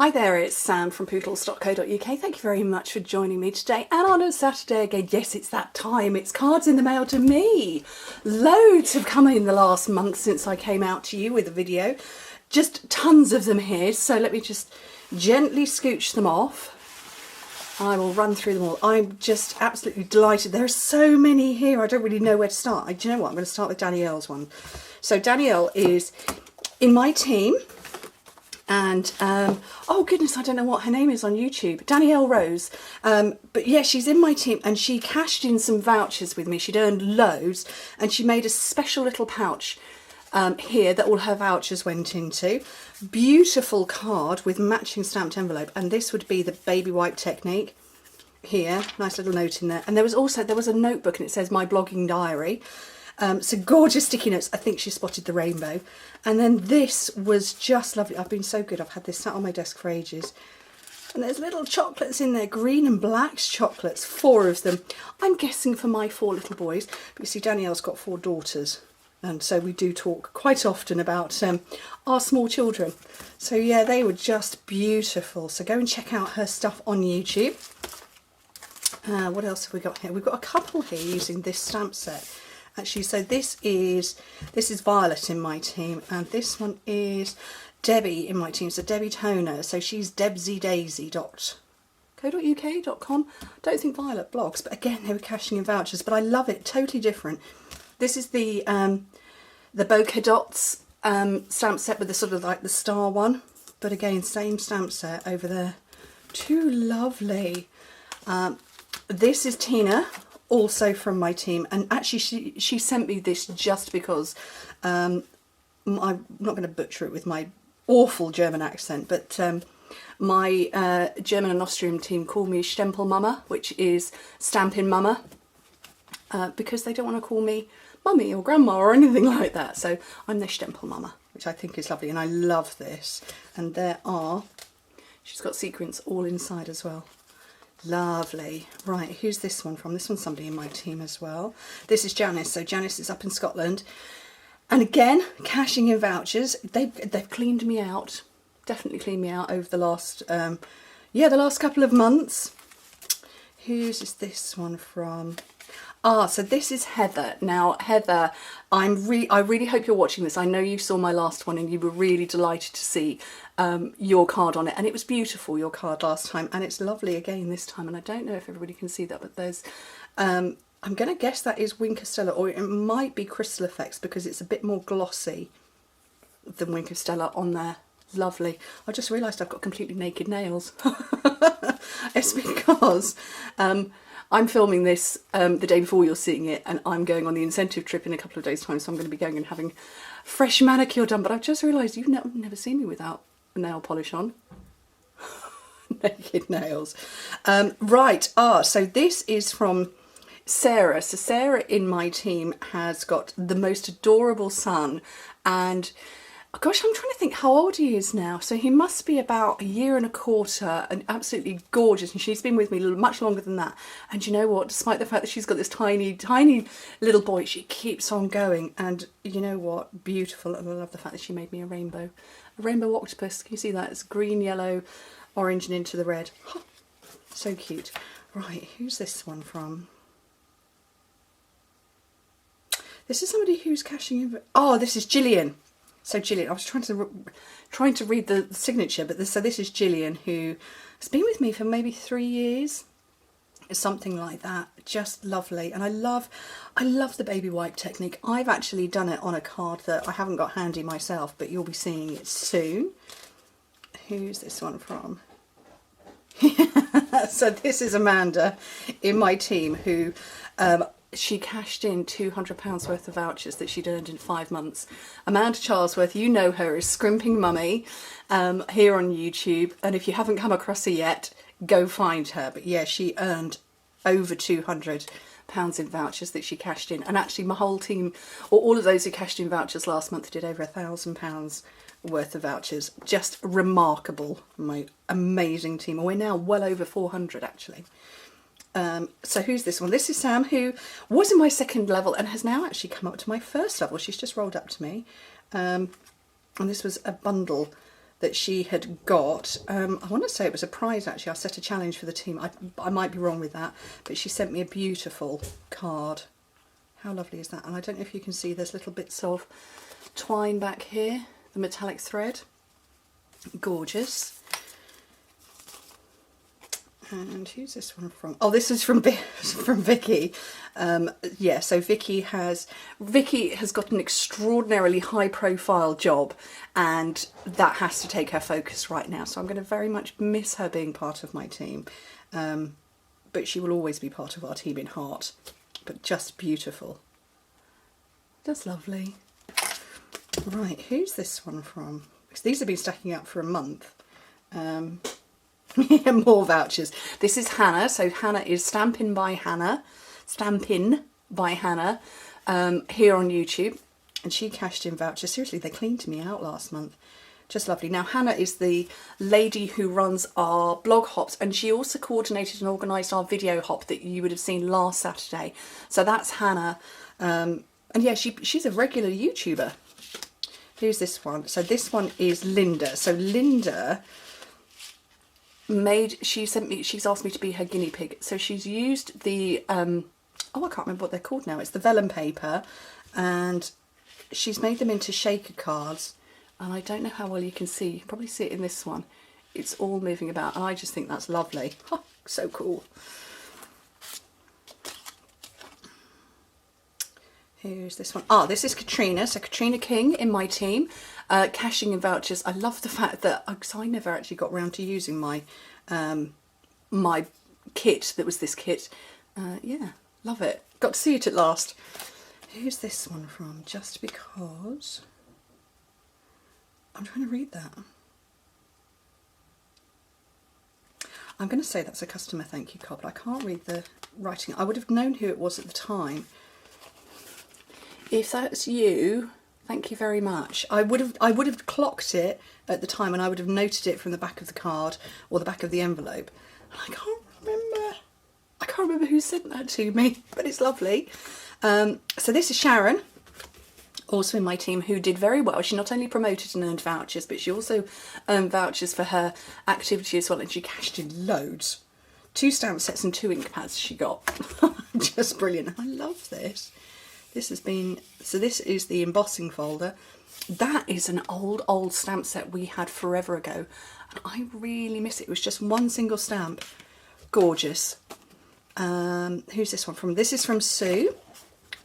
Hi there, it's Sam from poodles.co.uk. Thank you very much for joining me today. And on a Saturday again, yes, it's that time. It's cards in the mail to me. Loads have come in the last month since I came out to you with a video. Just tons of them here. So let me just gently scooch them off. I will run through them all. I'm just absolutely delighted. There are so many here. I don't really know where to start. Do you know what? I'm going to start with Danielle's one. So Danielle is in my team. And, oh goodness, I don't know what her name is on YouTube. Danielle Rose. But yeah, she's in my team and she cashed in some vouchers with me. She'd earned loads and she made a special little pouch here that all her vouchers went into. Beautiful card with matching stamped envelope. And this would be the baby wipe technique here. Nice little note in there. And there was a notebook and it says my blogging diary. So gorgeous sticky notes. I think she spotted the rainbow. And then this was just lovely. I've been so good. I've had this sat on my desk for ages. And there's little chocolates in there, green and black chocolates, 4 of them. I'm guessing for my 4 little boys. But you see, Danielle's got 4 daughters. And so we do talk quite often about our small children. So yeah, they were just beautiful. So go and check out her stuff on YouTube. What else have we got here? We've got a couple here using this stamp set. Actually, so this is Violet in my team, and this one is Debbie in my team. So Debbie Toner. So she's debsydaisy.co.uk.com. Don't think Violet blogs, but again they were cashing in vouchers. But I love it. Totally different. This is the bokeh dots stamp set with the sort of like the star one, but again same stamp set over there. Too lovely. This is Tina. Also from my team, and actually she sent me this just because I'm not going to butcher it with my awful German accent, but my German and Austrian team call me Stempel Mama, which is Stampin Mama, because they don't want to call me Mummy or Grandma or anything like that. So I'm the Stempel Mama, which I think is lovely, and I love this. And she's got sequins all inside as well. Lovely. Right, who's this one from? This one's somebody in my team as well. This is Janice. So Janice is up in Scotland. And again, cashing in vouchers. They've cleaned me out. Definitely cleaned me out over the last, the last couple of months. Whose is this one from? So this is Heather. Now, Heather, I really hope you're watching this. I know you saw my last one and you were really delighted to see your card on it. And it was beautiful, your card last time. And it's lovely again this time. And I don't know if everybody can see that, but there's, I'm going to guess that is Wink of Stella, or it might be Crystal Effects because it's a bit more glossy than Wink of Stella on there. Lovely. I just realised I've got completely naked nails. It's because I'm filming this the day before you're seeing it, and I'm going on the incentive trip in a couple of days' time, so I'm going to be going and having fresh manicure done. But I've just realised you've never seen me without nail polish on. Naked nails. So this is from Sarah. So Sarah in my team has got the most adorable son, and gosh, I'm trying to think how old he is now. So he must be about 1.25 years and absolutely gorgeous. And she's been with me much longer than that. And you know what? Despite the fact that she's got this tiny, tiny little boy, she keeps on going. And you know what? Beautiful. And I love the fact that she made me a rainbow octopus. Can you see that? It's green, yellow, orange and into the red. So cute. Right, who's this one from? This is somebody who's cashing in. Oh, this is Gillian. So Gillian, I was trying to read the signature, but this is Gillian, who has been with me for maybe 3 years, something like that. Just lovely, and I love the baby wipe technique. I've actually done it on a card that I haven't got handy myself, but you'll be seeing it soon. Who's this one from? So this is Amanda in my team, who she cashed in £200 worth of vouchers that she'd earned in 5 months. Amanda Charlesworth, you know her as Scrimping Mummy here on YouTube. And if you haven't come across her yet, go find her. But yeah, she earned over £200 in vouchers that she cashed in. And actually my whole team, or all of those who cashed in vouchers last month, did over £1,000 worth of vouchers. Just remarkable. My amazing team. And we're now well over 400 actually. So who's this one? This is Sam, who was in my 2nd level and has now actually come up to my 1st level. She's just rolled up to me. And this was a bundle that she had got. I want to say it was a prize actually. I set a challenge for the team. I might be wrong with that, but she sent me a beautiful card. How lovely is that? And I don't know if you can see there's little bits of twine back here, the metallic thread. Gorgeous. And who's this one from? Oh, this is from Vicky. Yeah, so Vicky has got an extraordinarily high profile job, and that has to take her focus right now. So I'm going to very much miss her being part of my team, but she will always be part of our team in heart. But just beautiful. That's lovely. Right, who's this one from? Because these have been stacking up for a month. Yeah, more vouchers. This is Hannah. So Hannah is Stampin by Hannah. Stampin by Hannah here on YouTube. And she cashed in vouchers. Seriously, they cleaned me out last month. Just lovely. Now, Hannah is the lady who runs our blog hops, and she also coordinated and organised our video hop that you would have seen last Saturday. So that's Hannah. And yeah, she's a regular YouTuber. Who's this one? So this one is Linda. So Linda she's asked me to be her guinea pig. So she's used the oh, I can't remember what they're called now. It's the vellum paper, and she's made them into shaker cards. And I don't know how well you can see. You can probably see it in this one. It's all moving about, and I just think that's lovely. Oh, so cool. Who's this one? Ah, this is Katrina. So Katrina King in my team, cashing in vouchers. I love the fact that, because I never actually got around to using my my kit that was this kit. Yeah, love it. Got to see it at last. Who's this one from? Just because. I'm trying to read that. I'm going to say that's a customer thank you card, but I can't read the writing. I would have known who it was at the time. If that's you, thank you very much. I would have clocked it at the time, and I would have noted it from the back of the card or the back of the envelope. I can't remember who sent that to me, but it's lovely. So this is Sharon, also in my team, who did very well. She not only promoted and earned vouchers, but she also earned vouchers for her activity as well, and she cashed in loads. 2 stamp sets and 2 ink pads she got. Just brilliant. I love this. This has been, so this is the embossing folder. That is an old stamp set we had forever ago, and I really miss it. It was just one single stamp. Gorgeous. Who's this one from? This is from Sue.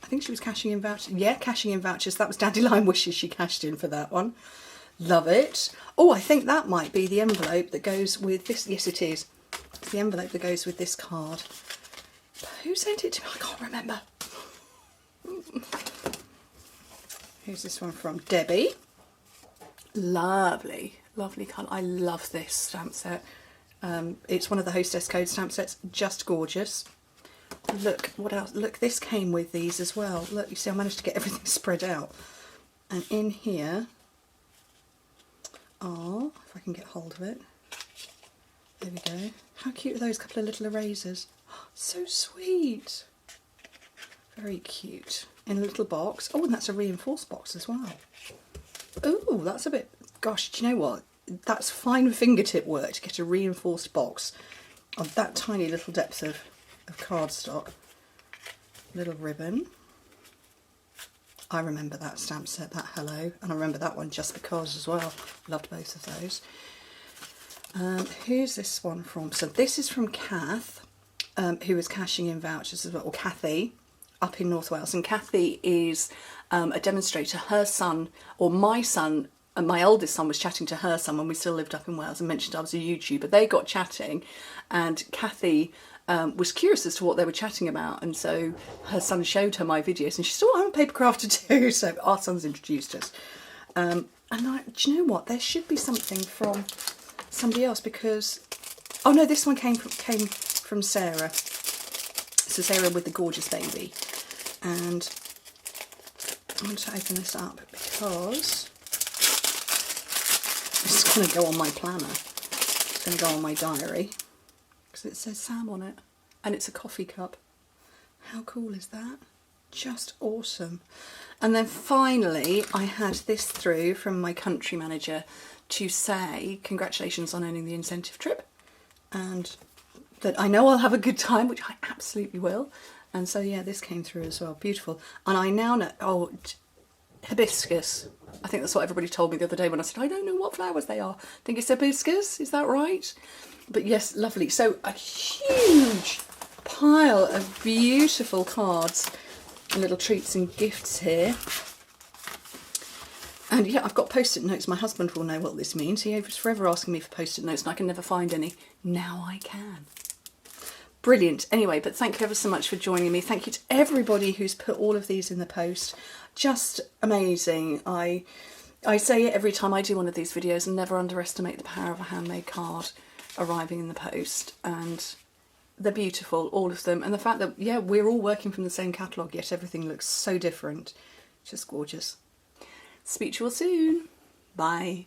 I think she was cashing in vouchers. Yeah, cashing in vouchers. That was Dandelion Wishes she cashed in for that one. Love it. Oh, I think that might be the envelope that goes with this. Yes, it is. It's the envelope that goes with this card. Who sent it to me? I can't remember. Who's this one from? Debbie. Lovely, lovely colour. I love this stamp set. It's one of the Hostess Code stamp sets. Just gorgeous. Look, what else? Look, this came with these as well. Look, you see I managed to get everything spread out. And in here are, if I can get hold of it, there we go. How cute are those couple of little erasers? Oh, so sweet. Very cute. In a little box. Oh, and that's a reinforced box as well. Oh, that's a bit, gosh, do you know what? That's fine fingertip work to get a reinforced box of that tiny little depth of cardstock. Little ribbon. I remember that stamp set, that hello, and I remember that one just because as well. Loved both of those. Who's this one from? So this is from Kath, who is cashing in vouchers as well, or Kathy, up in North Wales. And Kathy is a demonstrator. Her son, or my son, and my oldest son was chatting to her son when we still lived up in Wales and mentioned I was a YouTuber. They got chatting, and Kathy was curious as to what they were chatting about, and so her son showed her my videos, and she said, oh, I'm a paper crafter too, so our son's introduced us. And do you know what? There should be something from somebody else, because, oh no, this one came from Sarah. So Sarah with the gorgeous baby. And I'm going to open this up because it's going to go on my planner. It's going to go on my diary because it says Sam on it, and it's a coffee cup. How cool is that? Just awesome. And then finally, I had this through from my country manager to say congratulations on earning the incentive trip, and that I know I'll have a good time, which I absolutely will. And so yeah, this came through as well. Beautiful. And I now know, oh, hibiscus. I think that's what everybody told me the other day when I said, I don't know what flowers they are. I think it's hibiscus, is that right? But yes, lovely. So a huge pile of beautiful cards and little treats and gifts here. And yeah, I've got post-it notes. My husband will know what this means. He was forever asking me for post-it notes and I can never find any. Now I can. Brilliant. Anyway, but thank you ever so much for joining me. Thank you to everybody who's put all of these in the post. Just amazing. I say it every time I do one of these videos, and never underestimate the power of a handmade card arriving in the post. And they're beautiful, all of them. And the fact that, yeah, we're all working from the same catalogue, yet everything looks so different. Just gorgeous. Speak to you all soon. Bye.